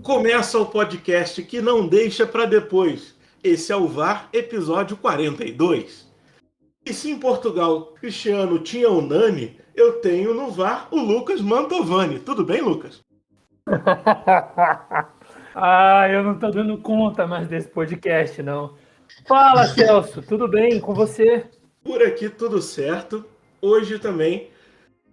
Começa o podcast que não deixa para depois. Esse é o VAR, episódio 42. E se em Portugal Cristiano tinha o Nani, eu tenho no VAR o Lucas Mantovani. Tudo bem, Lucas? Eu não tô dando conta mais desse podcast, não. Fala, Celso, tudo bem com você? Por aqui tudo certo. Hoje também,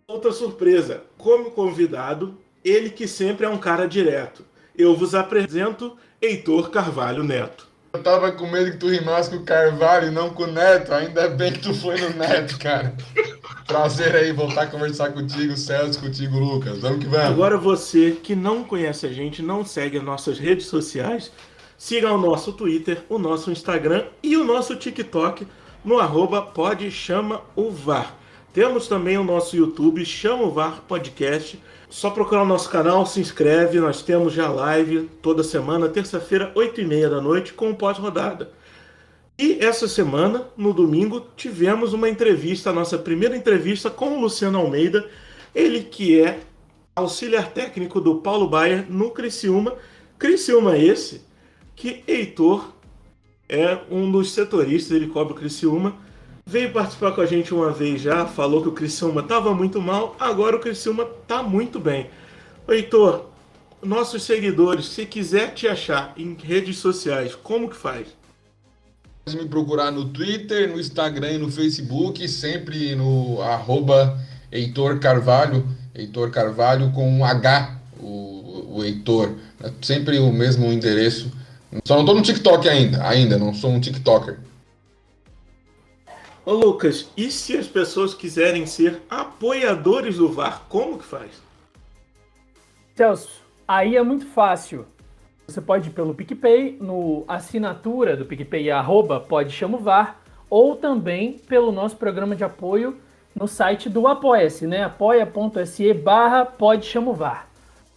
outra surpresa. Como convidado, ele que sempre é um cara direto. Eu vos apresento Heitor Carvalho Neto. Eu tava com medo que tu rimasse com o Carvalho e não com o Neto. Ainda bem que tu foi no Neto, cara. Prazer aí voltar a conversar contigo, Celso, contigo, Lucas. Vamos que vamos. Agora você que não conhece a gente, não segue as nossas redes sociais, siga o nosso Twitter, o nosso Instagram e o nosso TikTok no @podchamaovar. Temos também o nosso YouTube, Chama o VAR Podcast. Só procurar o nosso canal, se inscreve. Nós temos já live toda semana, terça-feira, 8h30 da noite, com pós-rodada. E essa semana, no domingo, tivemos uma entrevista, a nossa primeira entrevista com o Luciano Almeida, ele que é auxiliar técnico do Paulo Baier no Criciúma. Criciúma esse que Heitor é um dos setoristas, ele cobre o Criciúma. Veio participar com a gente uma vez já, falou que o Criciúma estava muito mal, agora o Criciúma está muito bem. Heitor, nossos seguidores, se quiser te achar em redes sociais, como que faz? Pode me procurar no Twitter, no Instagram e no Facebook, sempre no @Heitor Carvalho com um H, o Heitor. É sempre o mesmo endereço. Só não tô no TikTok ainda não sou um TikToker. Ô Lucas, e se as pessoas quiserem ser apoiadores do VAR, como que faz? Celso, aí é muito fácil. Você pode ir pelo PicPay, no assinatura do PicPay, @podchamovar, ou também pelo nosso programa de apoio no site do Apoia-se, né? apoia.se/podchamovar.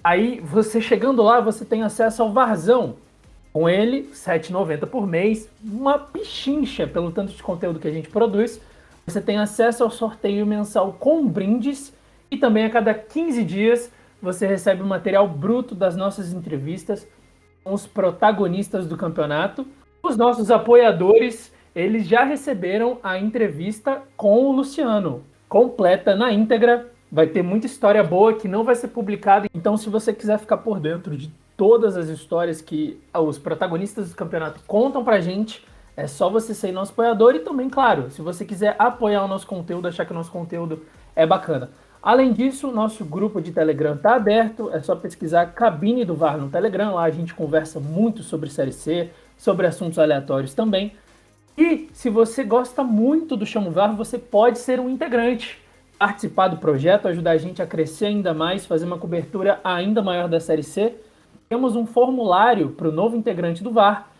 Aí, você chegando lá, você tem acesso ao Varzão. Com ele, R$ 7,90 por mês, uma pichincha pelo tanto de conteúdo que a gente produz. Você tem acesso ao sorteio mensal com brindes e também a cada 15 dias você recebe o material bruto das nossas entrevistas com os protagonistas do campeonato. Os nossos apoiadores, eles já receberam a entrevista com o Luciano, completa na íntegra. Vai ter muita história boa que não vai ser publicada. Então, se você quiser ficar por dentro de todas as histórias que os protagonistas do campeonato contam pra gente, é só você ser nosso apoiador. E também, claro, se você quiser apoiar o nosso conteúdo, achar que o nosso conteúdo é bacana. Além disso, o nosso grupo de Telegram está aberto, é só pesquisar Cabine do VAR no Telegram, lá a gente conversa muito sobre Série C, sobre assuntos aleatórios também. E se você gosta muito do Chama o VAR, você pode ser um integrante, participar do projeto, ajudar a gente a crescer ainda mais, fazer uma cobertura ainda maior da Série C. Temos um formulário para o novo integrante do VAR.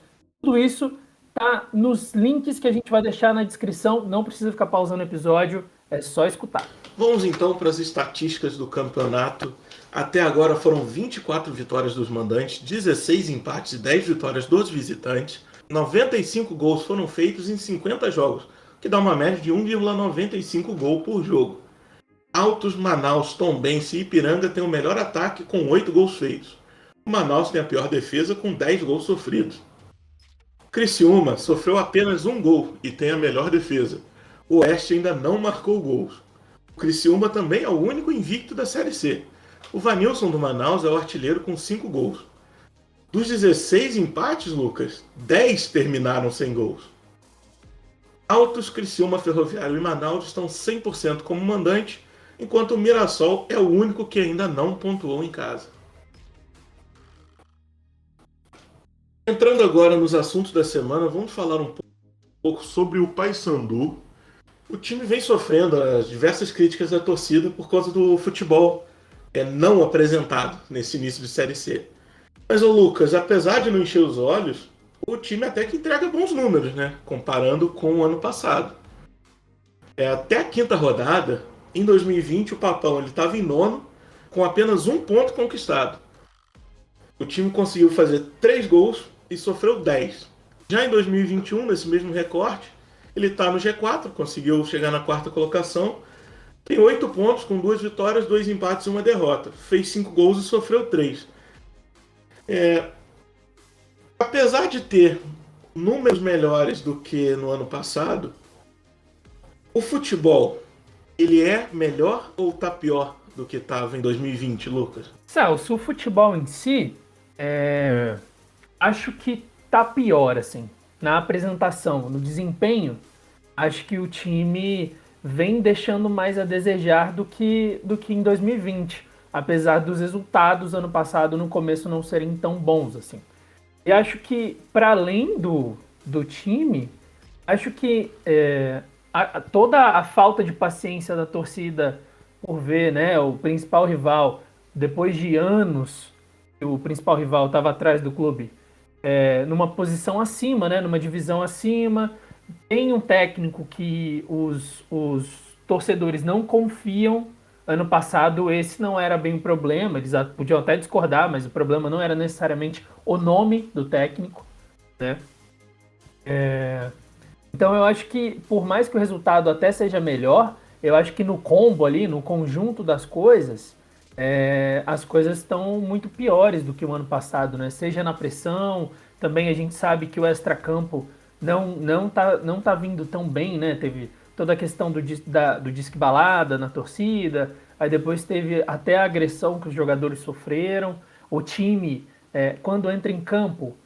Tudo isso tá nos links que a gente vai deixar na descrição. Não precisa ficar pausando o episódio, é só escutar. Vamos então para as estatísticas do campeonato. Até agora foram 24 vitórias dos mandantes, 16 empates e 10 vitórias dos visitantes. 95 gols foram feitos em 50 jogos, que dá uma média de 1,95 gol por jogo. Altos, Manaus, Tombense e Ipiranga têm o melhor ataque com 8 gols feitos. O Manaus tem a pior defesa com 10 gols sofridos. Criciúma sofreu apenas um gol e tem a melhor defesa. O Oeste ainda não marcou gols. O Criciúma também é o único invicto da Série C. O Vanilson do Manaus é o artilheiro com 5 gols. Dos 16 empates, Lucas, 10 terminaram sem gols. Altos, Criciúma, Ferroviário e Manaus estão 100% como mandante, enquanto o Mirassol é o único que ainda não pontuou em casa. Entrando agora nos assuntos da semana, vamos falar um pouco sobre o Paysandu. O time vem sofrendo as diversas críticas da torcida por causa do futebol não apresentado nesse início de Série C. Mas, ô Lucas, apesar de não encher os olhos, o time até que entrega bons números, né? Comparando com o ano passado. Até a quinta rodada, em 2020, o Papão estava em nono, com apenas um ponto conquistado. O time conseguiu fazer 3 gols e sofreu 10. Já em 2021, nesse mesmo recorte, ele está no G4, conseguiu chegar na quarta colocação, tem 8 pontos com 2 vitórias, 2 empates e 1 derrota. Fez 5 gols e sofreu 3. Apesar de ter números melhores do que no ano passado, o futebol, ele é melhor ou tá pior do que estava em 2020, Lucas? Celso, o futebol em si, acho que tá pior, assim, na apresentação, no desempenho. Acho que o time vem deixando mais a desejar do que em 2020, apesar dos resultados ano passado no começo não serem tão bons assim. E acho que, para além do time, acho que toda a falta de paciência da torcida por ver, né, o principal rival, depois de anos que o principal rival estava atrás do clube, numa posição acima, né, numa divisão acima, tem um técnico que os torcedores não confiam. Ano passado esse não era bem o problema, eles podiam até discordar, mas o problema não era necessariamente o nome do técnico, né? Então eu acho que, por mais que o resultado até seja melhor, eu acho que no combo ali, no conjunto das coisas, as coisas estão muito piores do que o ano passado, né? Seja na pressão, também a gente sabe que o extracampo não tá vindo tão bem, né? Teve toda a questão do disque balada na torcida, aí depois teve até a agressão que os jogadores sofreram. O time, quando entra em campo,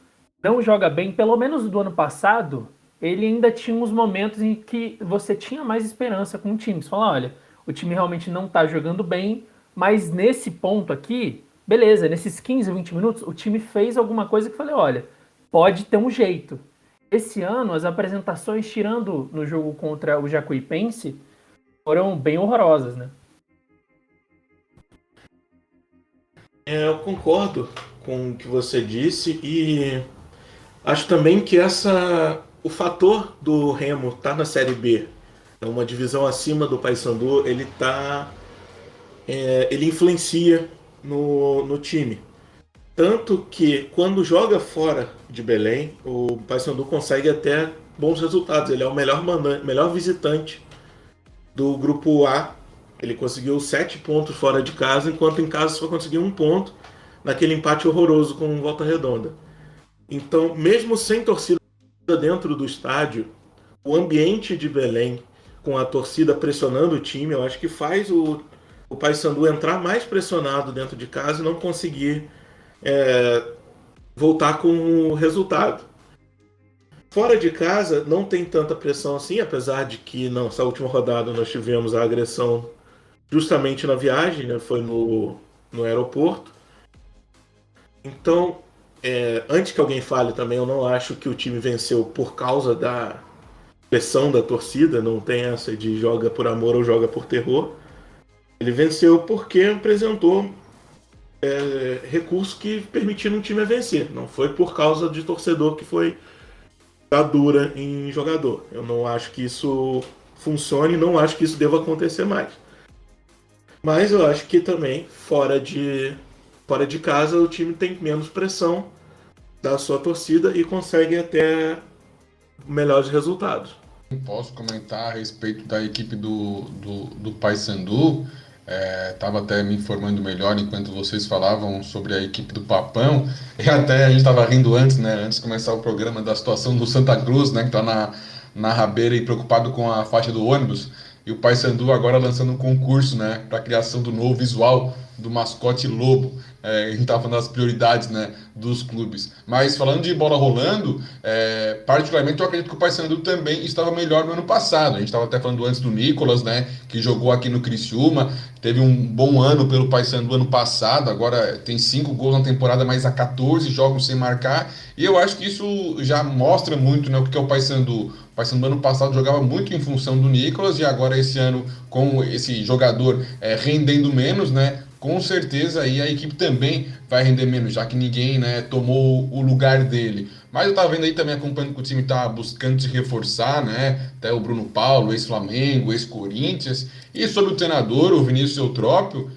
não joga bem, pelo menos do ano passado, ele ainda tinha uns momentos em que você tinha mais esperança com o time. Você fala, olha, o time realmente não tá jogando bem, mas nesse ponto aqui, beleza, nesses 15, 20 minutos, o time fez alguma coisa que eu falei, olha, pode ter um jeito. Esse ano, as apresentações, tirando no jogo contra o Jacuipense, foram bem horrorosas, né? Eu concordo com o que você disse e acho também que o fator do Remo estar na Série B, uma divisão acima do Paysandu, ele influencia no time. Tanto que quando joga fora de Belém, o Paysandu consegue até bons resultados. Ele é o melhor visitante do grupo A. Ele conseguiu 7 pontos fora de casa, enquanto em casa só conseguiu 1 ponto naquele empate horroroso com o Volta Redonda. Então, mesmo sem torcida dentro do estádio, o ambiente de Belém, com a torcida pressionando o time, eu acho que faz o Paysandu entrar mais pressionado dentro de casa e não conseguir voltar com o resultado. Fora de casa não tem tanta pressão assim, apesar de que nessa última rodada nós tivemos a agressão justamente na viagem, né? Foi no aeroporto. Então, antes que alguém fale também, eu não acho que o time venceu por causa da pressão da torcida, não tem essa de joga por amor ou joga por terror. Ele venceu porque apresentou recursos que permitiram o time a vencer. Não foi por causa de torcedor que foi dar dura em jogador. Eu não acho que isso funcione, não acho que isso deva acontecer mais. Mas eu acho que também, fora de casa, o time tem menos pressão da sua torcida e consegue até melhores resultados. Posso comentar a respeito da equipe do Paysandu. Estava até me informando melhor enquanto vocês falavam sobre a equipe do Papão, e até a gente estava rindo antes, né, antes de começar o programa, da situação do Santa Cruz, né, que está na rabeira e preocupado com a faixa do ônibus, e o Paysandu agora lançando um concurso, né, para a criação do novo visual do mascote Lobo. A gente estava falando das prioridades, né, dos clubes. Mas falando de bola rolando, particularmente eu acredito que o Paysandu também estava melhor no ano passado. A gente estava até falando antes do Nicolas, né, que jogou aqui no Criciúma, teve um bom ano pelo Paysandu ano passado, agora tem 5 gols na temporada, mas há 14 jogos sem marcar, e eu acho que isso já mostra muito, né, o que é o Paysandu. O Paysandu ano passado jogava muito em função do Nicolas, e agora esse ano, com esse jogador rendendo menos, né, com certeza aí a equipe também vai render menos, já que ninguém, né, tomou o lugar dele. Mas eu tava vendo aí também, acompanhando que o time tá buscando se reforçar, né? Até o Bruno Paulo, ex-Flamengo, ex-Corinthians. E sobre o treinador, o Vinícius Eutrópio,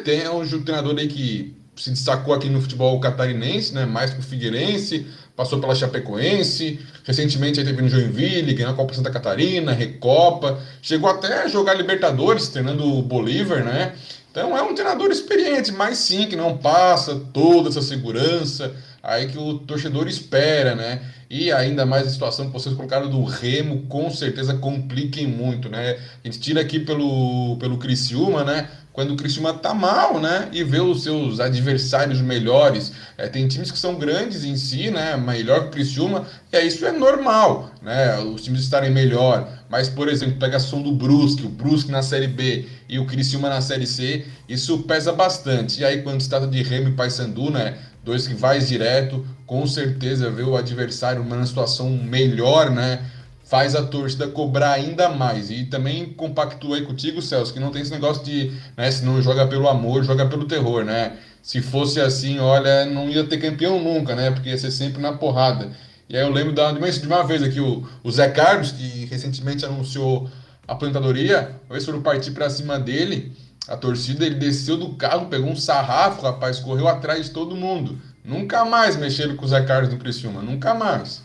tem um treinador aí que se destacou aqui no futebol catarinense, né? Mais que o Figueirense, passou pela Chapecoense, recentemente aí teve no Joinville, ganhou a Copa Santa Catarina, Recopa, chegou até a jogar Libertadores, treinando o Bolívar, né? Então é um treinador experiente, mas sim, que não passa toda essa segurança aí que o torcedor espera, né? E ainda mais a situação que vocês colocaram do Remo, com certeza compliquem muito, né? A gente tira aqui pelo Criciúma, né? Quando o Criciúma tá mal, né? E vê os seus adversários melhores. Tem times que são grandes em si, né? Melhor que o Criciúma, isso é normal, né? Os times estarem melhor. Mas, por exemplo, pega a ação do Brusque, o Brusque na Série B e o Criciúma na Série C, isso pesa bastante. E aí, quando se trata de Remo e Paysandu, né? Dois rivais direto, com certeza ver o adversário numa situação melhor, né? Faz a torcida cobrar ainda mais. E também compactua aí contigo, Celso, que não tem esse negócio de, né, se não joga pelo amor, joga pelo terror, né? Se fosse assim, olha, não ia ter campeão nunca, né? Porque ia ser sempre na porrada. E aí eu lembro de uma vez aqui, o Zé Carlos, que recentemente anunciou a aposentadoria, uma vez foram partir para cima dele, a torcida, ele desceu do carro, pegou um sarrafo, rapaz, correu atrás de todo mundo. Nunca mais mexeram com o Zé Carlos do Criciúma, nunca mais.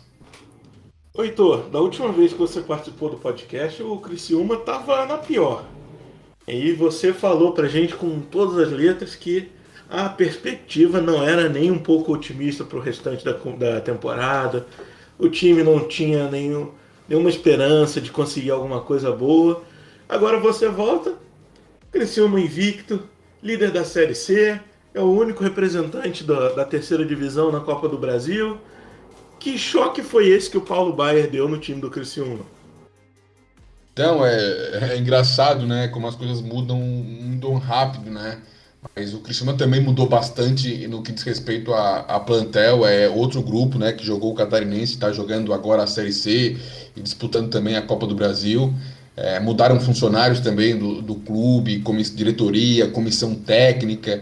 Ô, Heitor, da última vez que você participou do podcast, o Criciúma estava na pior. E você falou pra gente com todas as letras que a perspectiva não era nem um pouco otimista para o restante da temporada. O time não tinha nenhuma esperança de conseguir alguma coisa boa. Agora você volta, Criciúma invicto, líder da Série C, é o único representante da terceira divisão na Copa do Brasil. Que choque foi esse que o Paulo Baier deu no time do Criciúma? Então, é engraçado, né, como as coisas mudam rápido, né? Mas o Criciúma também mudou bastante no que diz respeito a plantel. É outro grupo, né, que jogou o Catarinense, está jogando agora a Série C e disputando também a Copa do Brasil. Mudaram funcionários também do clube, diretoria, comissão técnica.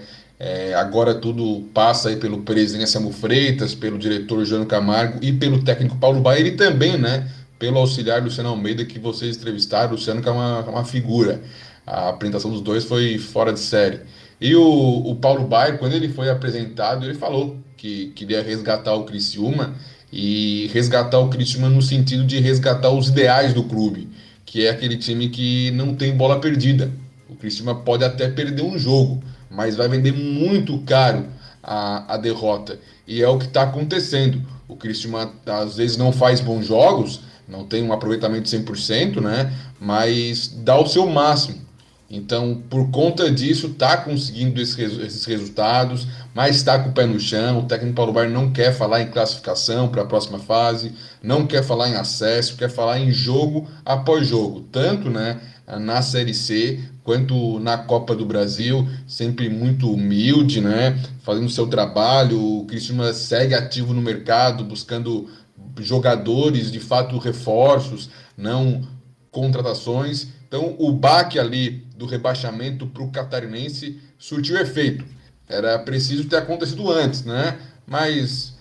Agora tudo passa aí pelo presidente Samu Freitas, pelo diretor Jânio Camargo e pelo técnico Paulo Baier e também, né, pelo auxiliar Luciano Almeida, que vocês entrevistaram. Luciano, que é uma figura. A apresentação dos dois foi fora de série. E o Paulo Baier, quando ele foi apresentado, ele falou que queria resgatar o Criciúma, e resgatar o Criciúma no sentido de resgatar os ideais do clube, que é aquele time que não tem bola perdida. O Criciúma pode até perder um jogo, mas vai vender muito caro a derrota. E é o que está acontecendo. O Criciúma às vezes não faz bons jogos, não tem um aproveitamento de 100%, né? Mas dá o seu máximo. Então, por conta disso, está conseguindo esses resultados, mas está com o pé no chão. O técnico Paulo Baier não quer falar em classificação para a próxima fase, não quer falar em acesso, quer falar em jogo após jogo, tanto, né, na Série C quanto na Copa do Brasil, sempre muito humilde, né, fazendo o seu trabalho. O Criciúma segue ativo no mercado, buscando jogadores, de fato, reforços, não contratações. Então, o baque ali do rebaixamento para o Catarinense surtiu efeito. Era preciso ter acontecido antes, né? Mas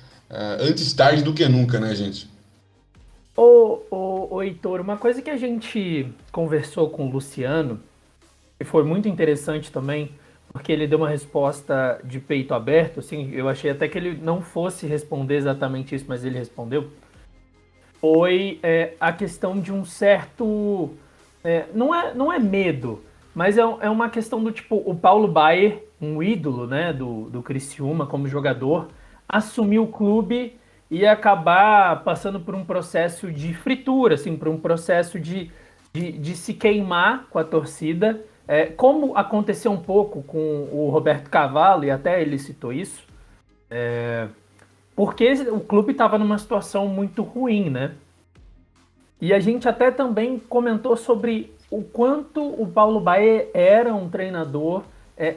antes tarde do que nunca, né, gente? Ô, Heitor, uma coisa que a gente conversou com o Luciano, e foi muito interessante também, porque ele deu uma resposta de peito aberto, assim, eu achei até que ele não fosse responder exatamente isso, mas ele respondeu, foi a questão de um certo... não é medo, mas é uma questão do tipo, o Paulo Baier, um ídolo, né, do Criciúma como jogador, assumir o clube e acabar passando por um processo de fritura, assim, por um processo de se queimar com a torcida, como aconteceu um pouco com o Roberto Cavalo, e até ele citou isso, porque o clube estava numa situação muito ruim, né? E a gente até também comentou sobre o quanto o Paulo Baier era um treinador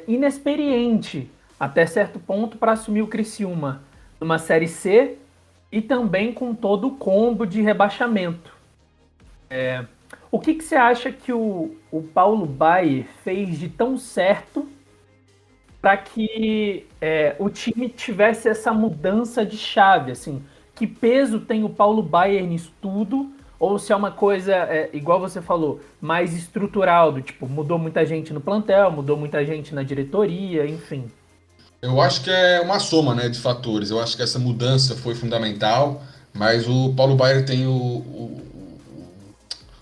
inexperiente, até certo ponto, para assumir o Criciúma numa Série C e também com todo o combo de rebaixamento. O que você acha que o Paulo Baier fez de tão certo para que o time tivesse essa mudança de chave? Assim, que peso tem o Paulo Baier nisso tudo? Ou se é uma coisa, igual você falou, mais estrutural, do tipo, mudou muita gente no plantel, mudou muita gente na diretoria, enfim. Eu acho que é uma soma, né, de fatores. Eu acho que essa mudança foi fundamental, mas o Paulo Baier tem o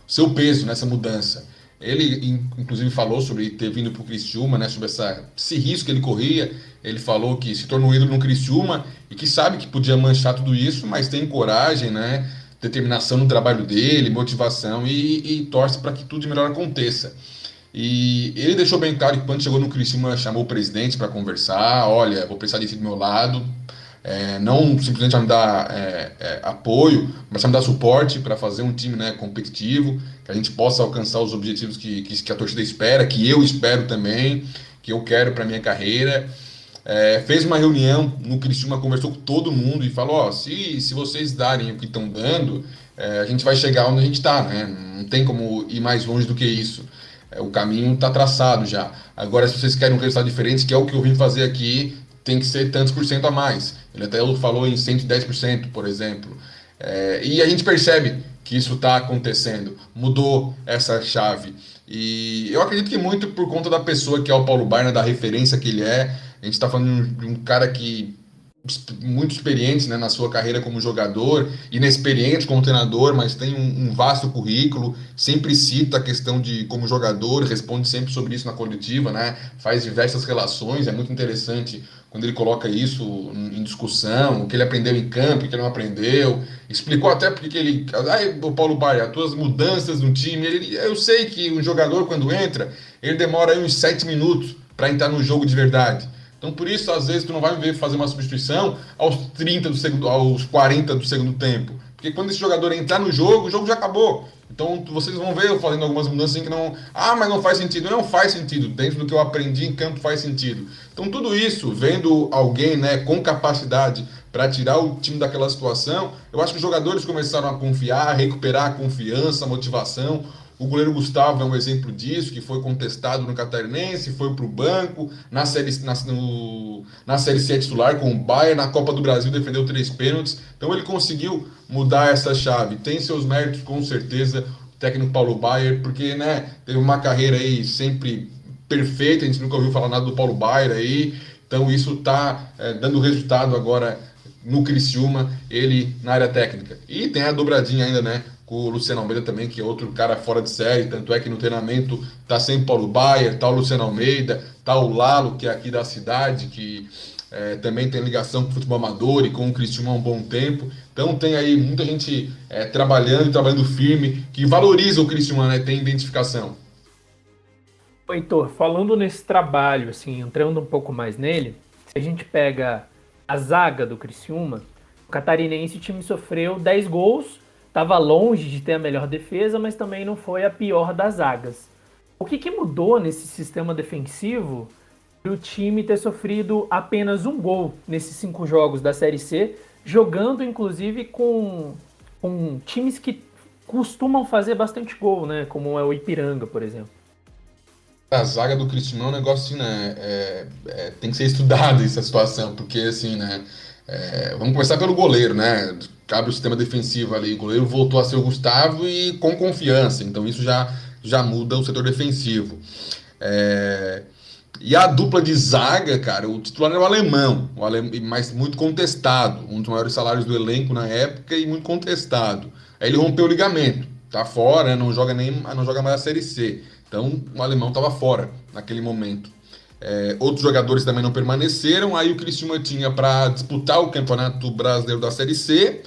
seu peso nessa mudança. Ele, inclusive, falou sobre ter vindo para o Criciúma, né, sobre esse risco que ele corria. Ele falou que se tornou ídolo no Criciúma e que sabe que podia manchar tudo isso, mas tem coragem, né, determinação no trabalho dele, motivação e torce para que tudo de melhor aconteça. E ele deixou bem claro que quando chegou no Criciúma chamou o presidente para conversar, olha, vou precisar disso do meu lado, não simplesmente vai me dar apoio, mas vai me dar suporte para fazer um time, né, competitivo, que a gente possa alcançar os objetivos que a torcida espera, que eu espero também, que eu quero para minha carreira. Fez uma reunião no Criciúma, conversou com todo mundo e falou, se vocês darem o que estão dando, a gente vai chegar onde a gente está, né? Não tem como ir mais longe do que isso. O caminho está traçado já. Agora, se vocês querem um resultado diferente, que é o que eu vim fazer aqui, tem que ser tantos por cento a mais. Ele até falou em 110%, por exemplo. E a gente percebe que isso está acontecendo. Mudou essa chave. E eu acredito que muito por conta da pessoa que é o Paulo Baier, da referência que ele é. A gente está falando de um cara que muito experiente, né, na sua carreira como jogador, inexperiente como treinador, mas tem um vasto currículo, sempre cita a questão de como jogador, responde sempre sobre isso na coletiva, né, faz diversas relações, é muito interessante quando ele coloca isso em discussão, o que ele aprendeu em campo, o que ele não aprendeu, explicou até porque ele, o Paulo Baier, as tuas mudanças no time, eu sei que um jogador quando entra, ele demora aí uns 7 minutos para entrar no jogo de verdade. Então, por isso, às vezes, tu não vai me ver fazer uma substituição aos 30 do segundo, aos 40 do segundo tempo. Porque quando esse jogador entrar no jogo, o jogo já acabou. Então, vocês vão ver eu fazendo algumas mudanças assim que não... mas não faz sentido. Não faz sentido. Dentro do que eu aprendi em campo faz sentido. Então, tudo isso, vendo alguém, né, com capacidade para tirar o time daquela situação, eu acho que os jogadores começaram a confiar, a recuperar a confiança, a motivação. O goleiro Gustavo é um exemplo disso, que foi contestado no Catarinense, foi para o banco, na série C é titular com o Baier, na Copa do Brasil defendeu 3 pênaltis, então ele conseguiu mudar essa chave. Tem seus méritos, com certeza, o técnico Paulo Baier, porque, né, teve uma carreira aí sempre perfeita, a gente nunca ouviu falar nada do Paulo Baier aí, então isso está dando resultado agora no Criciúma, ele na área técnica. E tem a dobradinha ainda, né, com o Luciano Almeida também, que é outro cara fora de série, tanto é que no treinamento tá sempre Paulo Baier, tá o Luciano Almeida, tá o Lalo, que é aqui da cidade, que também tem ligação com o futebol amador e com o Criciúma há um bom tempo. Então tem aí muita gente trabalhando firme, que valoriza o Criciúma, né, tem identificação. Heitor, falando nesse trabalho, assim, entrando um pouco mais nele, se a gente pega a zaga do Criciúma, o Catarinense, o time sofreu 10 gols, estava longe de ter a melhor defesa, mas também não foi a pior das zagas. O que mudou nesse sistema defensivo para o time ter sofrido apenas 1 gol nesses 5 jogos da Série C, jogando inclusive com times que costumam fazer bastante gol, né? Como é o Ipiranga, por exemplo. A zaga do Criciúma é um negócio assim, né? Tem que ser estudado essa situação, porque assim, né? Vamos começar pelo goleiro, né? Cabe o sistema defensivo ali. O goleiro voltou a ser o Gustavo e com confiança, então isso já muda o setor defensivo. E a dupla de zaga, cara, o titular era o alemão, mas muito contestado, um dos maiores salários do elenco na época e muito contestado. Aí ele rompeu o ligamento, tá fora, não joga mais a Série C. Então o alemão estava fora naquele momento. Outros jogadores também não permaneceram. Aí o Criciúma tinha para disputar o Campeonato Brasileiro da Série C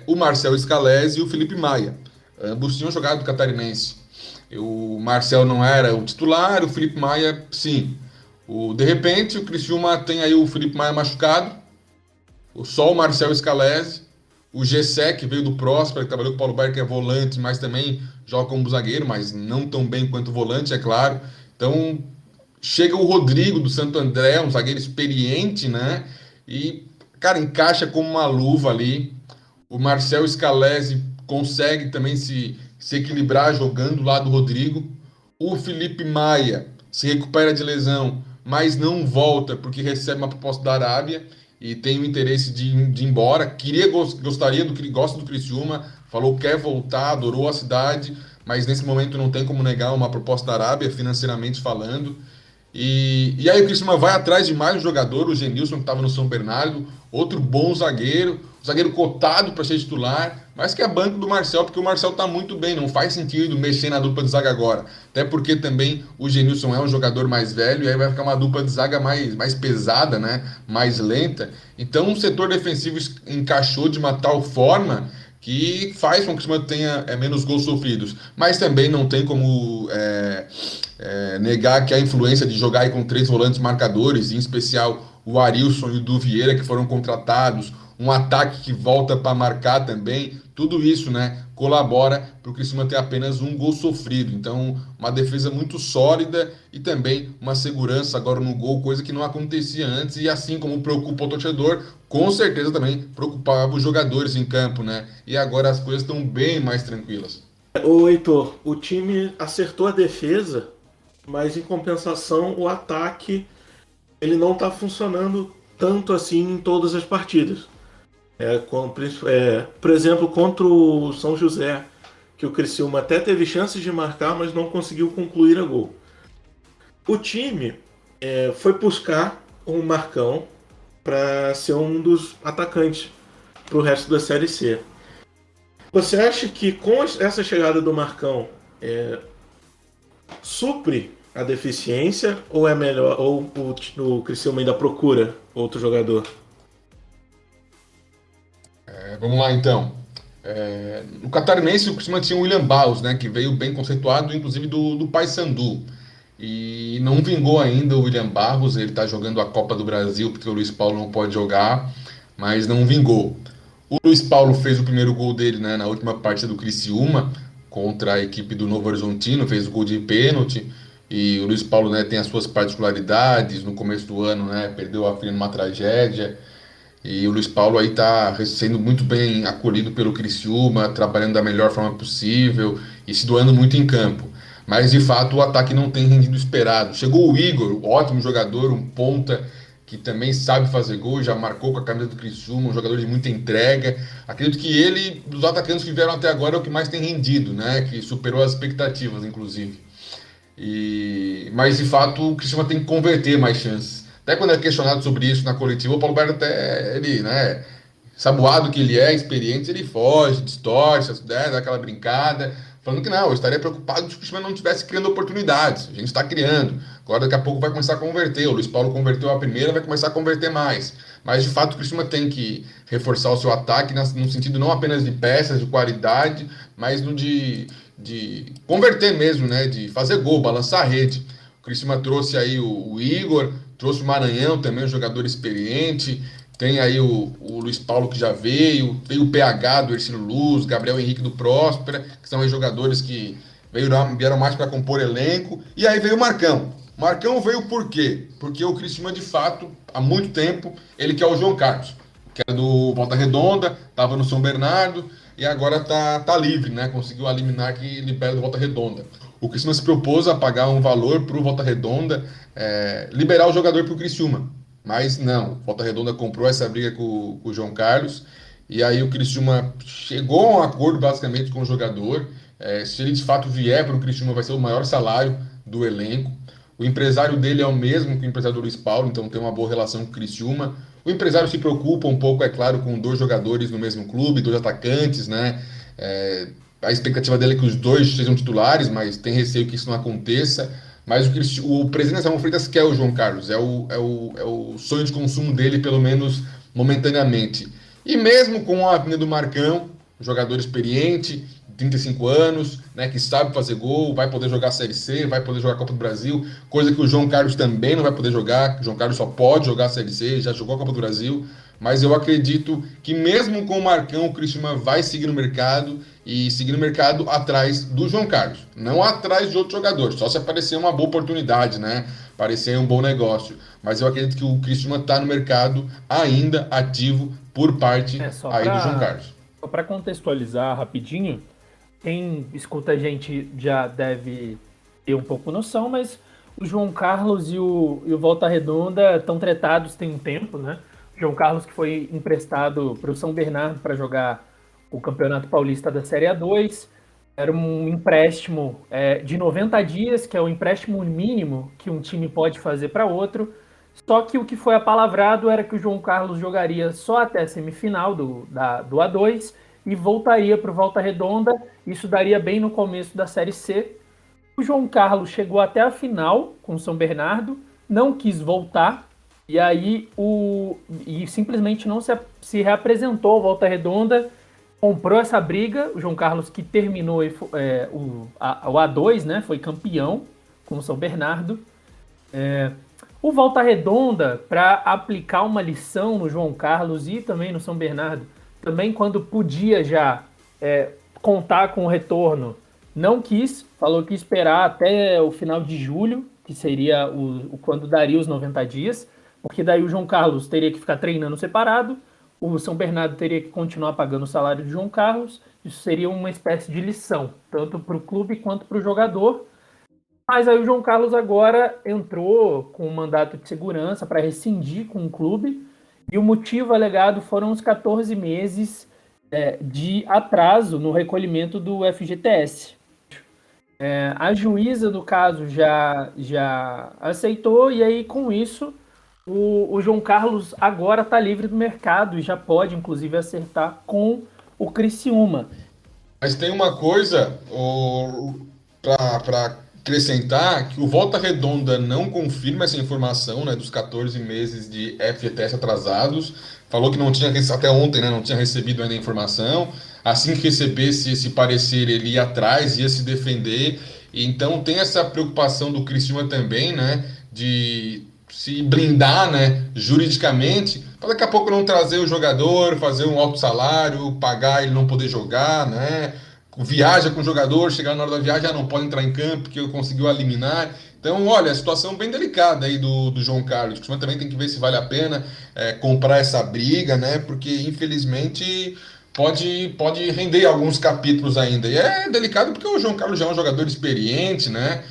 o Marcel Scalesi e o Felipe Maia. Ambos tinham jogado do Catarinense. O Marcel não era o titular, o Felipe Maia sim. De repente o Criciúma tem aí o Felipe Maia machucado, só o Marcel Scalesi, o Gessé, que veio do Próspera, que trabalhou com o Paulo Baier, que é volante, mas também joga como zagueiro, mas não tão bem quanto volante, é claro. Então chega o Rodrigo do Santo André, um zagueiro experiente, né? E, cara, encaixa como uma luva ali. O Marcel Scalesi consegue também se equilibrar jogando lá do Rodrigo. O Felipe Maia se recupera de lesão, mas não volta porque recebe uma proposta da Arábia e tem o interesse de ir embora. Gosta do Criciúma, falou que quer voltar, adorou a cidade, mas nesse momento não tem como negar uma proposta da Arábia, financeiramente falando. E aí o Criciúma vai atrás de mais um jogador, o Genilson, que estava no São Bernardo, outro bom zagueiro. zagueiro cotado para ser titular, mas que é banco do Marcel, porque o Marcel tá muito bem, não faz sentido mexer na dupla de zaga agora. Até porque também o Genilson é um jogador mais velho, e aí vai ficar uma dupla de zaga mais pesada, né? Mais lenta. Então o setor defensivo encaixou de uma tal forma que faz com que o Criciúma tenha menos gols sofridos. Mas também não tem como negar que a influência de jogar aí com 3 volantes marcadores, em especial o Arilson e o Du Vieira, que foram contratados, um ataque que volta para marcar também, tudo isso, né, colabora para o Criciúma ter apenas um gol sofrido. Então, uma defesa muito sólida e também uma segurança agora no gol, coisa que não acontecia antes, e assim como preocupa o torcedor, com certeza também preocupava os jogadores em campo, né? E agora as coisas estão bem mais tranquilas. Ô Heitor, o time acertou a defesa, mas em compensação o ataque ele não está funcionando tanto assim em todas as partidas. Por exemplo, contra o São José, que o Criciúma até teve chances de marcar, mas não conseguiu concluir a gol. O time foi buscar um Marcão para ser um dos atacantes para o resto da Série C. Você acha que com essa chegada do Marcão supre a deficiência, ou é melhor, ou o Criciúma ainda procura outro jogador? Vamos lá então. No Catarinense, o Criciúma tinha o William Barros, né, que veio bem conceituado, inclusive do Paysandu. E não vingou ainda o William Barros, ele está jogando a Copa do Brasil, porque o Luiz Paulo não pode jogar, mas não vingou. O Luiz Paulo fez o primeiro gol dele, né, na última partida do Criciúma, contra a equipe do Novo Horizontino, fez o gol de pênalti. E o Luiz Paulo, né, tem as suas particularidades. No começo do ano, né, perdeu a filha numa tragédia. E o Luiz Paulo aí tá sendo muito bem acolhido pelo Criciúma, trabalhando da melhor forma possível e se doando muito em campo. Mas de fato o ataque não tem rendido o esperado. Chegou o Igor, um ótimo jogador, um ponta que também sabe fazer gol, já marcou com a camisa do Criciúma, um jogador de muita entrega. Acredito que ele, dos atacantes que vieram até agora, é o que mais tem rendido, né? Que superou as expectativas, inclusive. Mas de fato o Criciúma tem que converter mais chances. Até quando é questionado sobre isso na coletiva, o Paulo Berto até, ele, né, saboado que ele é, experiente, ele foge, distorce, dá aquela brincada, falando que não, eu estaria preocupado se o Criciúma não estivesse criando oportunidades. A gente está criando. Agora daqui a pouco vai começar a converter. O Luiz Paulo converteu a primeira, vai começar a converter mais. Mas de fato o Criciúma tem que reforçar o seu ataque no sentido não apenas de peças, de qualidade, mas no de converter mesmo, né, de fazer gol, balançar a rede. O Criciúma trouxe aí o Igor, trouxe o Maranhão também, um jogador experiente. Tem aí o Luiz Paulo que já veio, tem o PH do Ercílio Luz, Gabriel Henrique do Próspera, que são aí jogadores que vieram mais para compor elenco. E aí veio o Marcão. O Marcão veio por quê? Porque o Criciúma, de fato, há muito tempo, ele quer o João Carlos, que era do Volta Redonda, estava no São Bernardo e agora tá livre, né? Conseguiu a liminar que libera do Volta Redonda. O Criciúma se propôs a pagar um valor para o Volta Redonda liberar o jogador para o Criciúma. Mas não, o Volta Redonda comprou essa briga com o João Carlos. E aí o Criciúma chegou a um acordo basicamente com o jogador. Se ele de fato vier para o Criciúma, vai ser o maior salário do elenco. O empresário dele é o mesmo que o empresário do Luiz Paulo, então tem uma boa relação com o Criciúma. O empresário se preocupa um pouco, é claro, com 2 jogadores no mesmo clube, 2 atacantes, né? A expectativa dele é que os 2 sejam titulares, mas tem receio que isso não aconteça. Mas o presidente Samuel Freitas quer o João Carlos, é o sonho de consumo dele, pelo menos momentaneamente. E mesmo com a vinda do Marcão, um jogador experiente, 35 anos, né, que sabe fazer gol, vai poder jogar a Série C, vai poder jogar a Copa do Brasil, coisa que o João Carlos também não vai poder jogar. O João Carlos só pode jogar a Série C, já jogou a Copa do Brasil. Mas eu acredito que mesmo com o Marcão, o Criciúma vai seguir no mercado e seguir no mercado atrás do João Carlos, não atrás de outro jogador, só se aparecer uma boa oportunidade, né? Parecer um bom negócio. Mas eu acredito que o Criciúma está no mercado ainda ativo por parte aí do João Carlos. Só para contextualizar rapidinho, quem escuta a gente já deve ter um pouco noção, mas o João Carlos e o Volta Redonda estão tretados tem um tempo, né? João Carlos, que foi emprestado para o São Bernardo para jogar o Campeonato Paulista da Série A2. Era um empréstimo de 90 dias, que é o empréstimo mínimo que um time pode fazer para outro. Só que o que foi apalavrado era que o João Carlos jogaria só até a semifinal do A2 e voltaria para o Volta Redonda. Isso daria bem no começo da Série C. O João Carlos chegou até a final com o São Bernardo, não quis voltar, e aí e simplesmente não se reapresentou ao Volta Redonda, comprou essa briga. O João Carlos, que terminou o A2, né, foi campeão com o São Bernardo. O Volta Redonda, para aplicar uma lição no João Carlos e também no São Bernardo, também quando podia já contar com o retorno, não quis, falou que ia esperar até o final de julho, que seria quando daria os 90 dias, porque daí o João Carlos teria que ficar treinando separado, o São Bernardo teria que continuar pagando o salário do João Carlos. Isso seria uma espécie de lição, tanto para o clube quanto para o jogador. Mas aí o João Carlos agora entrou com um mandato de segurança para rescindir com o clube, e o motivo alegado foram os 14 meses de atraso no recolhimento do FGTS. A juíza do caso já aceitou, e aí com isso o João Carlos agora está livre do mercado e já pode, inclusive, acertar com o Criciúma. Mas tem uma coisa para acrescentar, que o Volta Redonda não confirma essa informação, né, dos 14 meses de FGTS atrasados. Falou que não tinha, até ontem, né, não tinha recebido ainda a informação. Assim que recebesse esse parecer, ele ia atrás, ia se defender. Então tem essa preocupação do Criciúma também, né, de se blindar, né, juridicamente, para daqui a pouco não trazer o jogador, fazer um alto salário, pagar ele não poder jogar, né, viaja com o jogador, chegar na hora da viagem, não pode entrar em campo porque conseguiu eliminar. Então, olha, a situação bem delicada aí do João Carlos. O Criciúma também tem que ver se vale a pena comprar essa briga, né, porque infelizmente pode render alguns capítulos ainda. E é delicado porque o João Carlos já é um jogador experiente, né,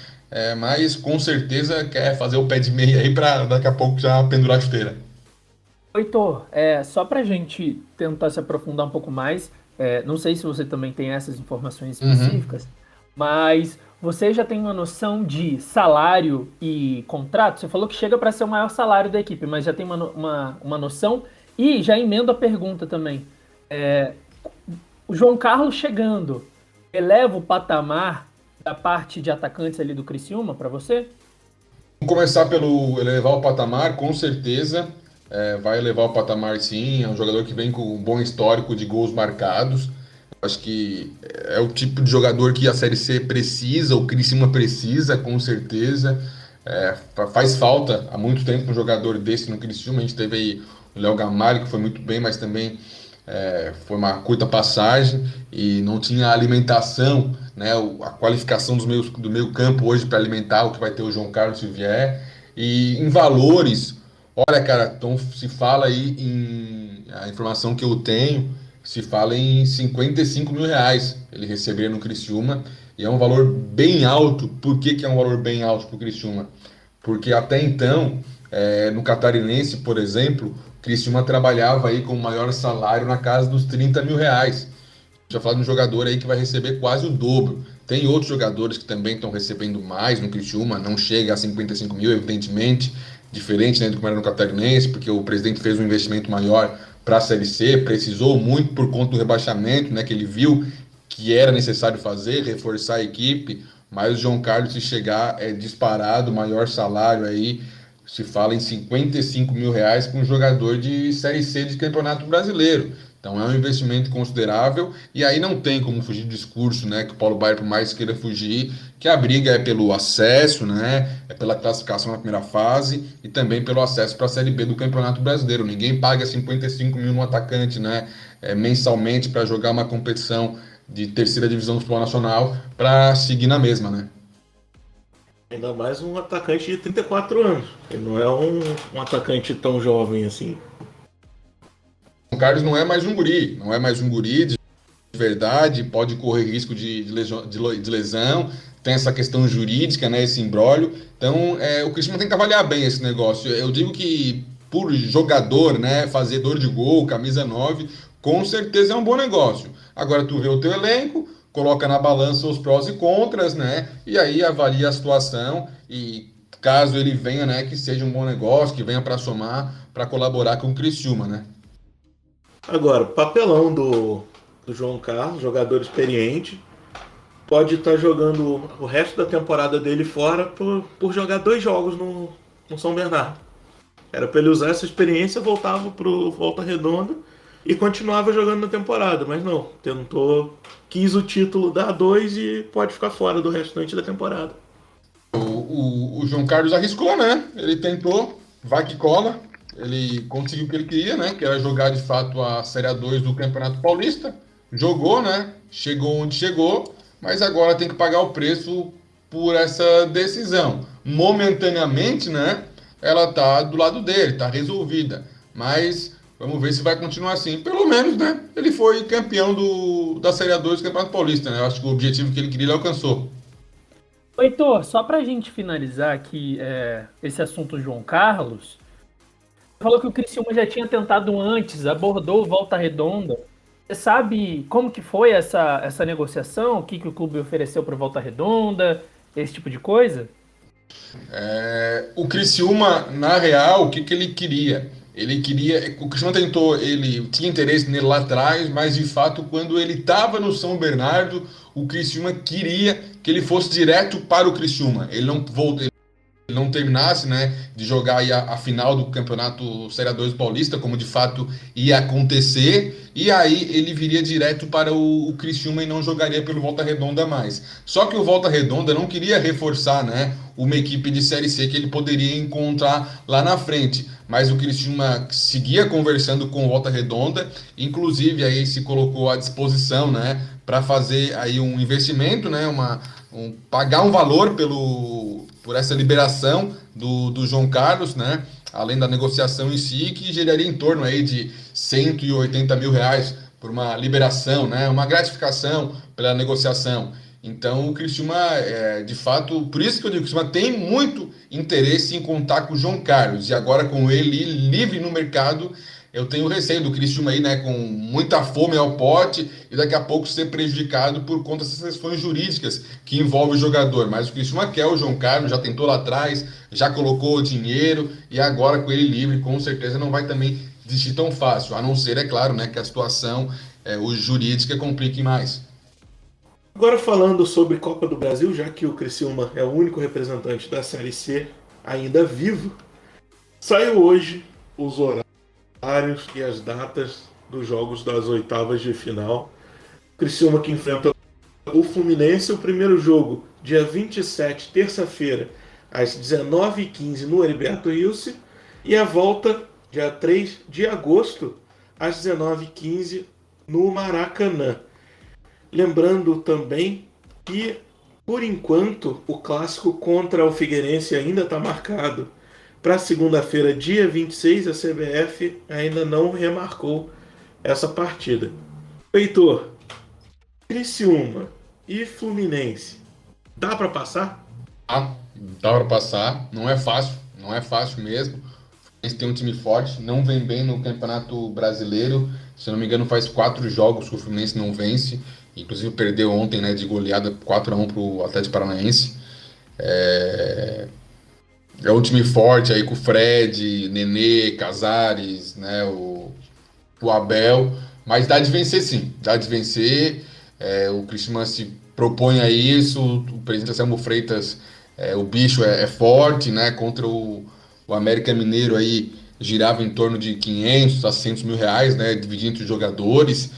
mas com certeza quer fazer o pé de meia aí para daqui a pouco já pendurar a chuteira. Heitor, só para a gente tentar se aprofundar um pouco mais, não sei se você também tem essas informações específicas, mas você já tem uma noção de salário e contrato? Você falou que chega para ser o maior salário da equipe, mas já tem uma noção? E já emendo a pergunta também. O João Carlos chegando, eleva o patamar da parte de atacantes ali do Criciúma para você? Vamos começar pelo elevar o patamar, com certeza. Vai elevar o patamar, sim. É um jogador que vem com um bom histórico de gols marcados. Acho que é o tipo de jogador que a Série C precisa, o Criciúma precisa, com certeza. Faz falta há muito tempo um jogador desse no Criciúma. A gente teve aí o Léo Gamalho, que foi muito bem, mas também foi uma curta passagem e não tinha alimentação, né, a qualificação do meio campo hoje para alimentar o que vai ter o João Carlos se vier. E em valores, olha, cara, então se fala aí a informação que eu tenho, se fala em 55 mil reais ele receber no Criciúma, e é um valor bem alto. Por que é um valor bem alto para o Criciúma? Porque até então, no Catarinense, por exemplo, o Criciúma trabalhava aí com o maior salário na casa dos 30 mil reais. Já falo de um jogador aí que vai receber quase o dobro. Tem outros jogadores que também estão recebendo mais no Criciúma, não chega a 55 mil, evidentemente, diferente, né, do que era no Catarinense, porque o presidente fez um investimento maior para a Série C, precisou muito por conta do rebaixamento, né, que ele viu que era necessário fazer, reforçar a equipe, mas o João Carlos, se chegar, é disparado, o maior salário aí, se fala em 55 mil reais para um jogador de Série C de Campeonato Brasileiro. Então é um investimento considerável, e aí não tem como fugir do discurso, né, que o Paulo Baier, por mais queira fugir, que a briga é pelo acesso, né, é pela classificação na primeira fase e também pelo acesso para a Série B do Campeonato Brasileiro. Ninguém paga 55 mil no atacante, né, mensalmente para jogar uma competição de terceira divisão do futebol nacional para seguir na mesma, né. Ainda mais um atacante de 34 anos. Ele não é um atacante tão jovem assim. O Carlos não é mais um guri de verdade, pode correr risco de lesão, tem essa questão jurídica, né, esse imbróglio. Então, o Criciúma tem que avaliar bem esse negócio. Eu digo que, por jogador, né, fazedor de gol, camisa 9, com certeza é um bom negócio. Agora, tu vê o teu elenco, coloca na balança os prós e contras, né, e aí avalia a situação e caso ele venha, né, que seja um bom negócio, que venha para somar, para colaborar com o Criciúma, né? Agora, papelão do João Carlos, jogador experiente, pode estar jogando o resto da temporada dele fora por jogar 2 jogos no São Bernardo. Era para ele usar essa experiência, voltava pro Volta Redonda e continuava jogando na temporada, mas não, quis o título da A2 e pode ficar fora do restante da temporada. O João Carlos arriscou, né? Ele tentou, vai que cola. Ele conseguiu o que ele queria, né? Que era jogar de fato a Série A2 do Campeonato Paulista. Jogou, né? Chegou onde chegou, mas agora tem que pagar o preço por essa decisão. Momentaneamente, né? Ela tá do lado dele, tá resolvida. Mas vamos ver se vai continuar assim. Pelo menos, né? Ele foi campeão da Série A2 do Campeonato Paulista, né? Eu acho que o objetivo que ele queria ele alcançou. Heitor, só pra gente finalizar aqui esse assunto João Carlos, falou que o Criciúma já tinha tentado antes, abordou o Volta Redonda. Você sabe como que foi essa negociação? O que o clube ofereceu para o Volta Redonda? Esse tipo de coisa? O Criciúma, na real, o que ele queria? O Criciúma tentou, ele tinha interesse nele lá atrás, mas de fato, quando ele estava no São Bernardo, o Criciúma queria que ele fosse direto para o Criciúma. Ele não terminasse, né, de jogar aí a final do Campeonato Série A2 Paulista, como de fato ia acontecer, e aí ele viria direto para o Criciúma e não jogaria pelo Volta Redonda mais. Só que o Volta Redonda não queria reforçar, né, uma equipe de Série C que ele poderia encontrar lá na frente, mas o Criciúma seguia conversando com o Volta Redonda, inclusive aí se colocou à disposição, né, para fazer aí um investimento, né, pagar um valor por essa liberação do João Carlos, né? Além da negociação em si, que geraria em torno aí de 180 mil reais por uma liberação, né? Uma gratificação pela negociação. Então o Criciúma, de fato, por isso que eu digo que o Criciúma tem muito interesse em contar com o João Carlos, e agora com ele livre no mercado, eu tenho receio do Criciúma aí, né, com muita fome ao pote e daqui a pouco ser prejudicado por conta dessas questões jurídicas que envolvem o jogador. Mas o Criciúma quer o João Carlos, já tentou lá atrás, já colocou o dinheiro e agora com ele livre, com certeza não vai também desistir tão fácil, a não ser, é claro, né, que a situação jurídica complique mais. Agora falando sobre Copa do Brasil, já que o Criciúma é o único representante da Série C ainda vivo, saiu hoje os horários e as datas dos jogos das oitavas de final. Criciúma que enfrenta o Fluminense, o primeiro jogo dia 27, terça-feira, às 19h15 no Heriberto Wilson, e a volta dia 3 de agosto, às 19h15 no Maracanã. Lembrando também que, por enquanto, o clássico contra o Figueirense ainda está marcado para segunda-feira, dia 26, a CBF ainda não remarcou essa partida. Heitor, Criciúma e Fluminense, dá para passar? Dá para passar, não é fácil mesmo. O Fluminense tem um time forte, não vem bem no Campeonato Brasileiro, se não me engano faz 4 jogos que o Fluminense não vence, inclusive perdeu ontem, né, de goleada 4-1 para o Atlético Paranaense. É um time forte aí com o Fred, Nenê, Casares, né, o Abel, mas dá de vencer sim, dá de vencer. O Criciúma se propõe a isso, o presidente Anselmo Freitas, o bicho é forte, né, contra o América Mineiro aí girava em torno de 500 a 600 mil reais, né, dividindo entre os jogadores.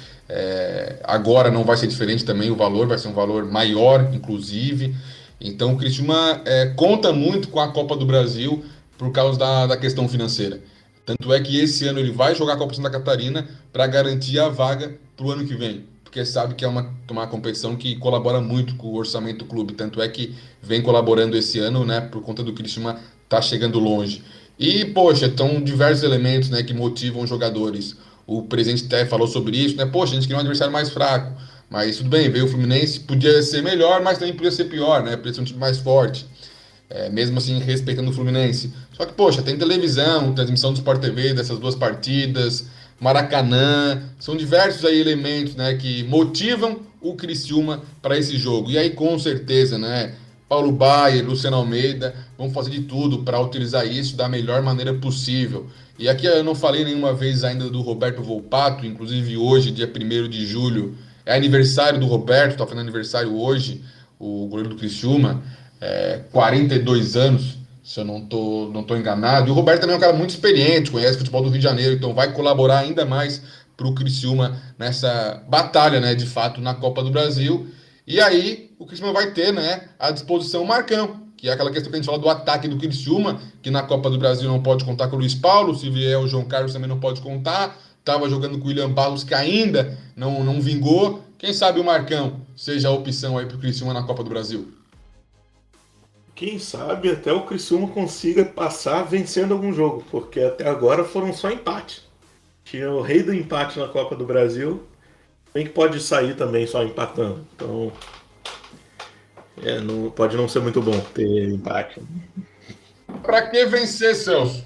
Agora não vai ser diferente também, o valor vai ser um valor maior, inclusive. Então o Criciúma conta muito com a Copa do Brasil por causa da questão financeira. Tanto é que esse ano ele vai jogar a Copa Santa Catarina para garantir a vaga para o ano que vem, porque sabe que é uma competição que colabora muito com o orçamento do clube. Tanto é que vem colaborando esse ano, né, por conta do Criciúma tá chegando longe. E, poxa, estão diversos elementos, né, que motivam os jogadores. O presidente até falou sobre isso, né? Poxa, a gente queria um adversário mais fraco. Mas tudo bem, veio o Fluminense, podia ser melhor, mas também podia ser pior, né? Podia ser um time mais forte. Mesmo assim, respeitando o Fluminense. Só que, poxa, tem televisão, transmissão do Sport TV dessas 2 partidas, Maracanã, são diversos aí elementos, né, que motivam o Criciúma para esse jogo. E aí, com certeza, né, Paulo Baier, Luciano Almeida vamos fazer de tudo para utilizar isso da melhor maneira possível. E aqui eu não falei nenhuma vez ainda do Roberto Volpato, inclusive hoje, dia 1º de julho, é aniversário do Roberto, tá fazendo aniversário hoje, o goleiro do Criciúma, 42 anos, se eu não tô enganado. E o Roberto também é um cara muito experiente, conhece o futebol do Rio de Janeiro, então vai colaborar ainda mais para o Criciúma nessa batalha, né, de fato, na Copa do Brasil. E aí o Criciúma vai ter, né, à disposição o Marcão, que é aquela questão que a gente fala do ataque do Criciúma, que na Copa do Brasil não pode contar com o Luiz Paulo, se vier o João Carlos também não pode contar, estava jogando com o William Barros, que ainda não vingou. Quem sabe o Marcão seja a opção aí para o Criciúma na Copa do Brasil? Quem sabe até o Criciúma consiga passar vencendo algum jogo, porque até agora foram só empates. Tinha o rei do empate na Copa do Brasil, bem que pode sair também só empatando. Então, pode não ser muito bom ter empate. Pra que vencer, Celso?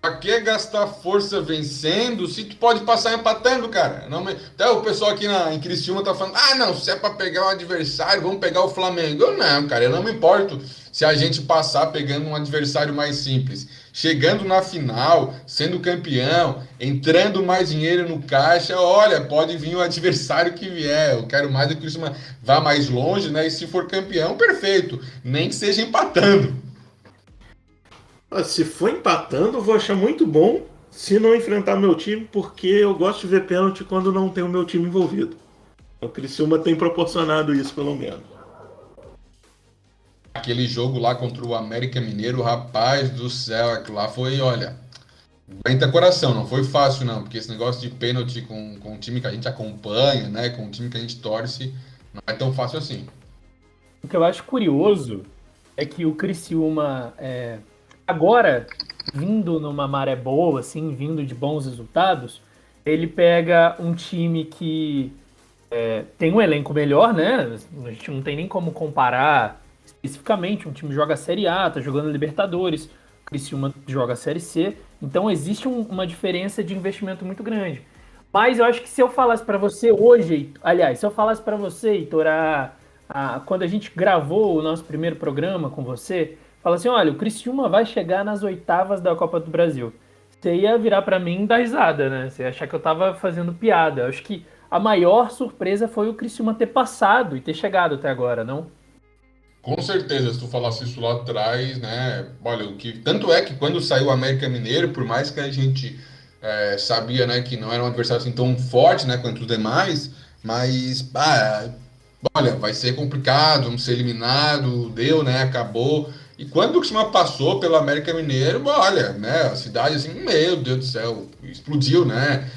Pra que gastar força vencendo se tu pode passar empatando, cara? Até o pessoal aqui em Criciúma tá falando, não, se é pra pegar um adversário, vamos pegar o Flamengo. Não, cara, eu não me importo se a gente passar pegando um adversário mais simples. Chegando na final, sendo campeão, entrando mais dinheiro no caixa, olha, pode vir o adversário que vier. Eu quero mais que o Criciúma vá mais longe, né? E se for campeão, perfeito. Nem que seja empatando. Se for empatando, eu vou achar muito bom se não enfrentar meu time, porque eu gosto de ver pênalti quando não tem o meu time envolvido. O Criciúma tem proporcionado isso, pelo menos. Aquele jogo lá contra o América Mineiro, rapaz do céu, aquilo lá foi, olha, aguenta coração, não foi fácil não, porque esse negócio de pênalti com um time que a gente acompanha, né, com um time que a gente torce, não é tão fácil assim. O que eu acho curioso é que o Criciúma, agora, vindo numa maré boa, assim, vindo de bons resultados, ele pega um time que tem um elenco melhor, né? A gente não tem nem como comparar especificamente. Um time joga a Série A, tá jogando Libertadores, o Criciúma joga a Série C, então existe uma diferença de investimento muito grande. Mas eu acho que se eu falasse para você hoje, aliás, se eu falasse para você, Heitor, quando a gente gravou o nosso primeiro programa com você, fala assim, olha, o Criciúma vai chegar nas oitavas da Copa do Brasil. Você ia virar para mim e dar risada, né? Você ia achar que eu tava fazendo piada. Eu acho que a maior surpresa foi o Criciúma ter passado e ter chegado até agora, não? Com certeza, se tu falasse isso lá atrás, né? Olha, tanto é que quando saiu o América Mineiro, por mais que a gente sabia, né, que não era um adversário assim tão forte, né, quanto os demais, mas olha, vai ser complicado, vamos ser eliminado, deu, né, acabou. E quando o Criciúma passou pelo América Mineiro, olha, né, a cidade assim, meu Deus do céu, explodiu, né?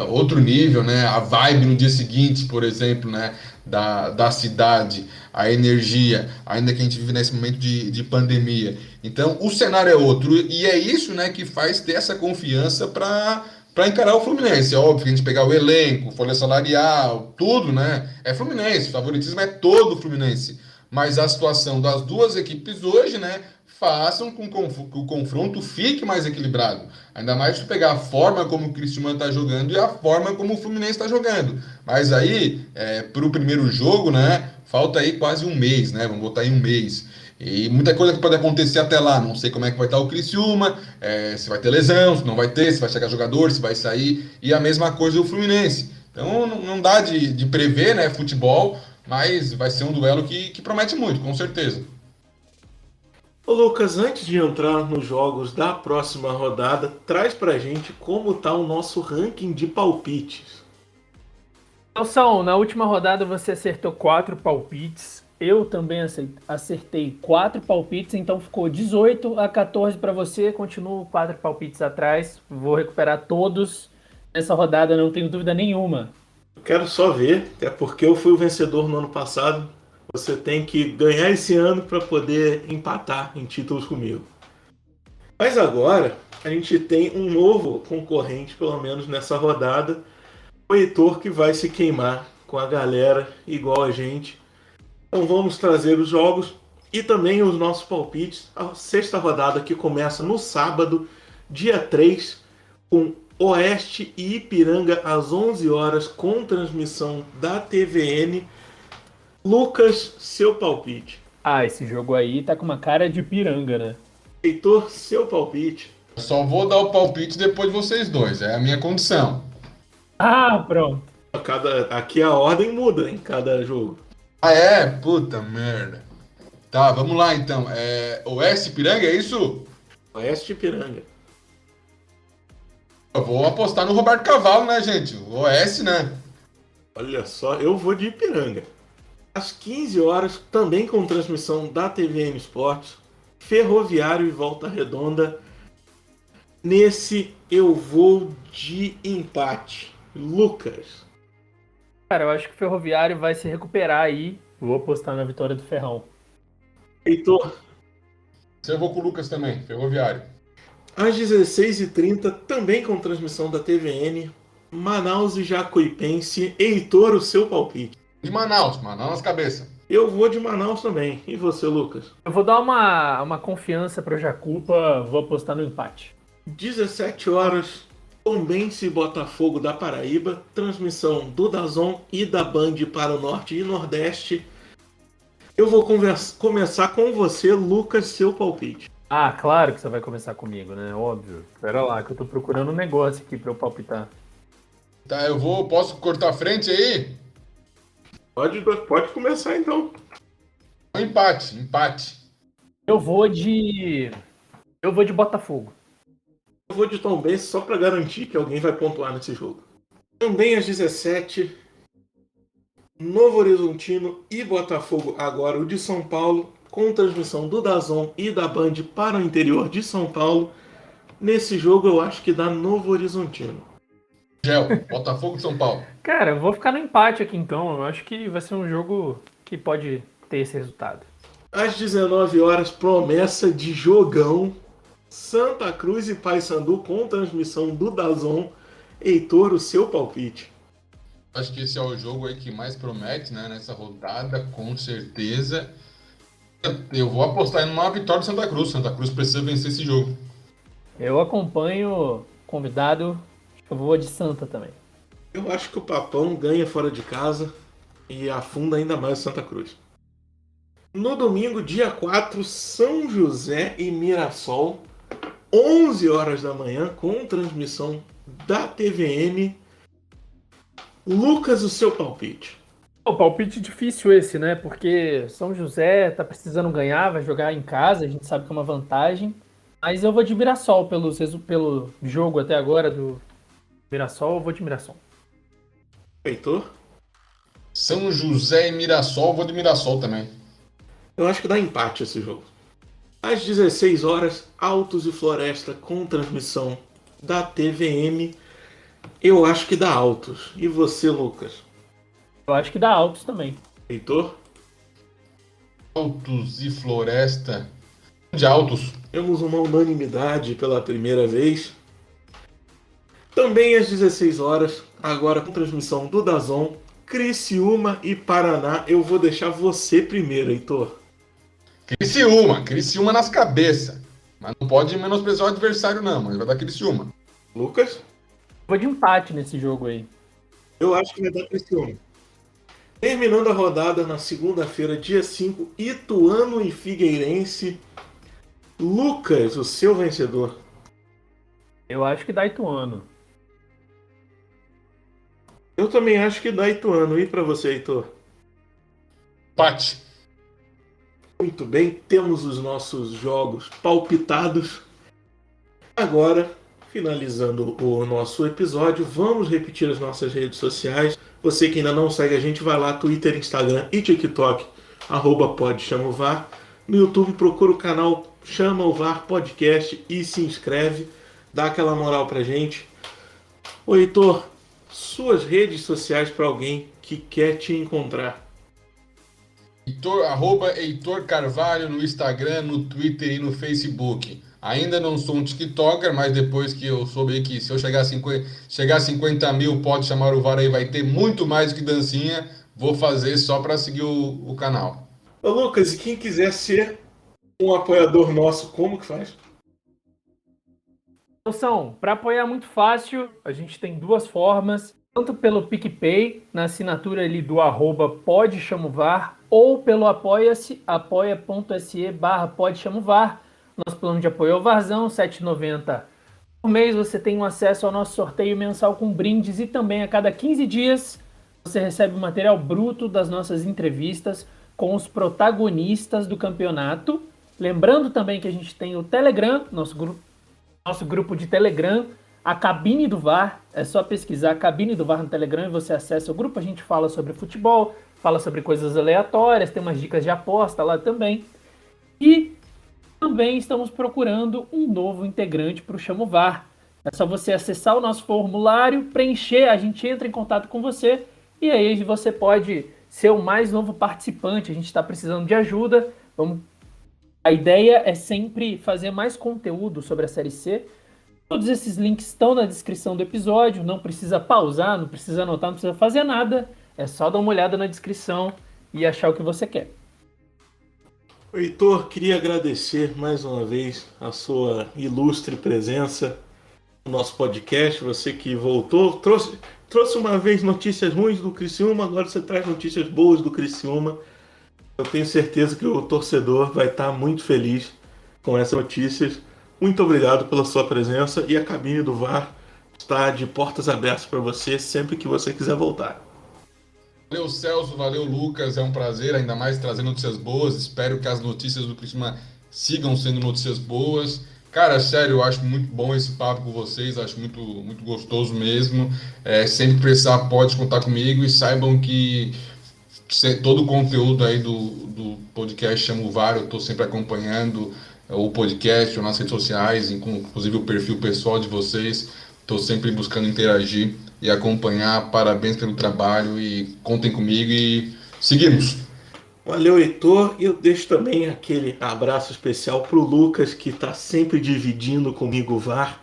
Outro nível, né? A vibe no dia seguinte, por exemplo, né? Da cidade, a energia, ainda que a gente vive nesse momento de pandemia. Então, o cenário é outro, e é isso, né, que faz ter essa confiança para encarar o Fluminense. É óbvio que a gente pegar o elenco, folha salarial, tudo, né? É Fluminense, o favoritismo é todo Fluminense. Mas a situação das duas equipes hoje, né, façam com que o confronto fique mais equilibrado. Ainda mais se pegar a forma como o Criciúma está jogando e a forma como o Fluminense está jogando. Mas aí, para o primeiro jogo, né, falta aí quase um mês, né? Vamos botar aí um mês. E muita coisa que pode acontecer até lá. Não sei como é que vai estar o Criciúma, se vai ter lesão, se não vai ter, se vai chegar jogador, se vai sair. E a mesma coisa o Fluminense. Então não dá de prever, né, futebol, mas vai ser um duelo que promete muito, com certeza. Ô Lucas, antes de entrar nos jogos da próxima rodada, traz pra gente como tá o nosso ranking de palpites. Nelson, na última rodada você acertou 4 palpites, eu também acertei 4 palpites, então ficou 18-14 para você, continuo 4 palpites atrás, vou recuperar todos nessa rodada, não tenho dúvida nenhuma. Eu quero só ver, até porque eu fui o vencedor no ano passado. Você tem que ganhar esse ano para poder empatar em títulos comigo. Mas agora a gente tem um novo concorrente, pelo menos nessa rodada, o Heitor, que vai se queimar com a galera igual a gente. Então vamos trazer os jogos e também os nossos palpites. A sexta rodada que começa no sábado, dia 3, com Oeste e Ipiranga às 11 horas, com transmissão da TVN. Lucas, seu palpite. Ah, esse jogo aí tá com uma cara de piranga, né? Heitor, seu palpite. Só vou dar o palpite depois de vocês dois, é a minha condição. Ah, pronto. Aqui a ordem muda em cada jogo. Ah, é? Puta merda. Tá, vamos lá então. Oeste Piranga, é isso? Oeste Ipiranga. Eu vou apostar no Roberto Cavalo, né, gente? O Oeste, né? Olha só, eu vou de Ipiranga. Às 15 horas, também com transmissão da TVN Esportes, Ferroviário e Volta Redonda. Nesse eu vou de empate. Lucas. Cara, eu acho que o Ferroviário vai se recuperar aí. Vou apostar na vitória do Ferrão. Heitor. Eu vou com o Lucas também, Ferroviário. Às 16h30, também com transmissão da TVN, Manaus e Jacuipense. Heitor, o seu palpite. De Manaus nas cabeças. Eu vou de Manaus também. E você, Lucas? Eu vou dar uma confiança pro Jacupa, vou apostar no empate. 17 horas, Tombense e Botafogo da Paraíba. Transmissão do DAZN e da Band para o Norte e Nordeste. Eu vou começar com você, Lucas, seu palpite. Ah, claro que você vai começar comigo, né? Óbvio. Pera lá, que eu tô procurando um negócio aqui pra eu palpitar. Tá, posso cortar a frente aí? Pode começar então. Empate. Eu vou de Botafogo. Eu vou de Tombense só para garantir que alguém vai pontuar nesse jogo. Também às 17, Novo Horizontino e Botafogo, agora o de São Paulo, com transmissão do DAZN e da Band para o interior de São Paulo. Nesse jogo eu acho que dá Novo Horizontino. Gel, Botafogo de São Paulo. Cara, eu vou ficar no empate aqui então. Eu acho que vai ser um jogo que pode ter esse resultado. Às 19 horas, promessa de jogão. Santa Cruz e Paysandu com transmissão do DAZN. Heitor, o seu palpite. Acho que esse é o jogo aí que mais promete, né, nessa rodada, com certeza. Eu vou apostar em uma vitória do Santa Cruz. Santa Cruz precisa vencer esse jogo. Eu acompanho o convidado, eu vou de Santa também. Eu acho que o Papão ganha fora de casa e afunda ainda mais o Santa Cruz. No domingo, dia 4, São José e Mirassol, 11 horas da manhã, com transmissão da TVN. Lucas, o seu palpite. O palpite difícil esse, né? Porque São José tá precisando ganhar, vai jogar em casa, a gente sabe que é uma vantagem. Mas eu vou de Mirassol pelo jogo até agora do Mirassol, eu vou de Mirassol. Heitor? São José e Mirassol, vou de Mirassol também. Eu acho que dá empate esse jogo. Às 16 horas, Altos e Floresta com transmissão da TVN. Eu acho que dá Altos. E você, Lucas? Eu acho que dá Altos também. Heitor? Altos e Floresta. De Altos. Temos uma unanimidade pela primeira vez. Também às 16 horas, agora com transmissão do DAZN, Criciúma e Paraná. Eu vou deixar você primeiro, Heitor. Criciúma nas cabeças. Mas não pode menosprezar o adversário não, mas vai dar Criciúma. Lucas? Vou de empate nesse jogo aí. Eu acho que vai dar Criciúma. Terminando a rodada na segunda-feira, dia 5, Ituano e Figueirense. Lucas, o seu vencedor. Eu acho que dá Ituano. Eu também acho que dá Ituano. E para você, Heitor? Empate. Muito bem, temos os nossos jogos palpitados. Agora, finalizando o nosso episódio, vamos repetir as nossas redes sociais. Você que ainda não segue a gente, vai lá, Twitter, Instagram e TikTok, @PodChamaOVAR. No YouTube, procura o canal Chama o VAR Podcast e se inscreve. Dá aquela moral pra gente. Ô Heitor, suas redes sociais para alguém que quer te encontrar. Heitor Carvalho no Instagram, no Twitter e no Facebook. Ainda não sou um TikToker, mas depois que eu soube que se eu chegar a 50 mil, pode chamar o VAR aí, vai ter muito mais do que dancinha. Vou fazer só para seguir o canal. Ô Lucas, e quem quiser ser um apoiador nosso, como que faz? Então, para apoiar muito fácil, a gente tem duas formas. Tanto pelo PicPay, na assinatura ali do @PodChamoVAR, ou pelo Apoia-se, apoia.se/podchamovar. Nosso plano de apoio é o Varzão, R$ 7,90 por mês. Você tem um acesso ao nosso sorteio mensal com brindes e também a cada 15 dias você recebe o material bruto das nossas entrevistas com os protagonistas do campeonato. Lembrando também que a gente tem o Telegram, nosso grupo de Telegram, a Cabine do VAR. É só pesquisar a Cabine do VAR no Telegram e você acessa o grupo. A gente fala sobre futebol, fala sobre coisas aleatórias, tem umas dicas de aposta lá também. E também estamos procurando um novo integrante para o Chamo VAR. É só você acessar o nosso formulário, preencher, a gente entra em contato com você e aí você pode ser o mais novo participante. A gente está precisando de ajuda. A ideia é sempre fazer mais conteúdo sobre a Série C. Todos esses links estão na descrição do episódio. Não precisa pausar, não precisa anotar, não precisa fazer nada. É só dar uma olhada na descrição e achar o que você quer. Heitor, queria agradecer mais uma vez a sua ilustre presença no nosso podcast. Você que voltou, trouxe uma vez notícias ruins do Criciúma, agora você traz notícias boas do Criciúma. Eu tenho certeza que o torcedor vai estar muito feliz com essas notícias. Muito obrigado pela sua presença e a Cabine do VAR está de portas abertas para você sempre que você quiser voltar. Valeu, Celso, valeu, Lucas, é um prazer, ainda mais trazer notícias boas. Espero que as notícias do Criciúma sigam sendo notícias boas. Cara, sério, eu acho muito bom esse papo com vocês, acho muito, muito gostoso mesmo. Sempre precisar, pode contar comigo e saibam que todo o conteúdo aí do podcast Chamo VAR, eu estou sempre acompanhando o podcast, ou nas redes sociais, inclusive o perfil pessoal de vocês. Estou sempre buscando interagir e acompanhar. Parabéns pelo trabalho e contem comigo e seguimos. Valeu, Heitor. E eu deixo também aquele abraço especial pro Lucas, que está sempre dividindo comigo o VAR.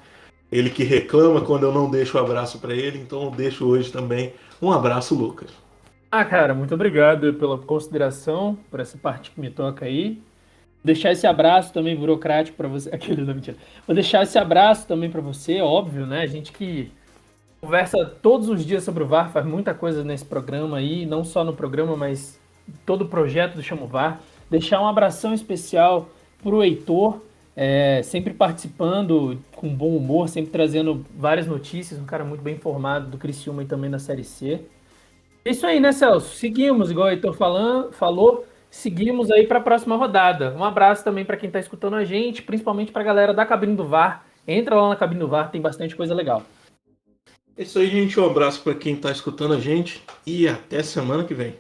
Ele que reclama quando eu não deixo o abraço para ele, então eu deixo hoje também um abraço, Lucas. Cara, muito obrigado pela consideração, por essa parte que me toca aí. Deixar esse abraço também burocrático para você. Aquele não, mentira. Vou deixar esse abraço também para você, óbvio, né? A gente que conversa todos os dias sobre o VAR, faz muita coisa nesse programa aí, não só no programa, mas todo o projeto do Chamo VAR. Deixar um abração especial pro Heitor, sempre participando com bom humor, sempre trazendo várias notícias, um cara muito bem informado do Criciúma e também da Série C. É isso aí, né, Celso? Seguimos, igual o Heitor falou. Seguimos aí para a próxima rodada. Um abraço também para quem está escutando a gente, principalmente para a galera da Cabine do VAR. Entra lá na Cabine do VAR, tem bastante coisa legal. É isso aí, gente. Um abraço para quem está escutando a gente e até semana que vem.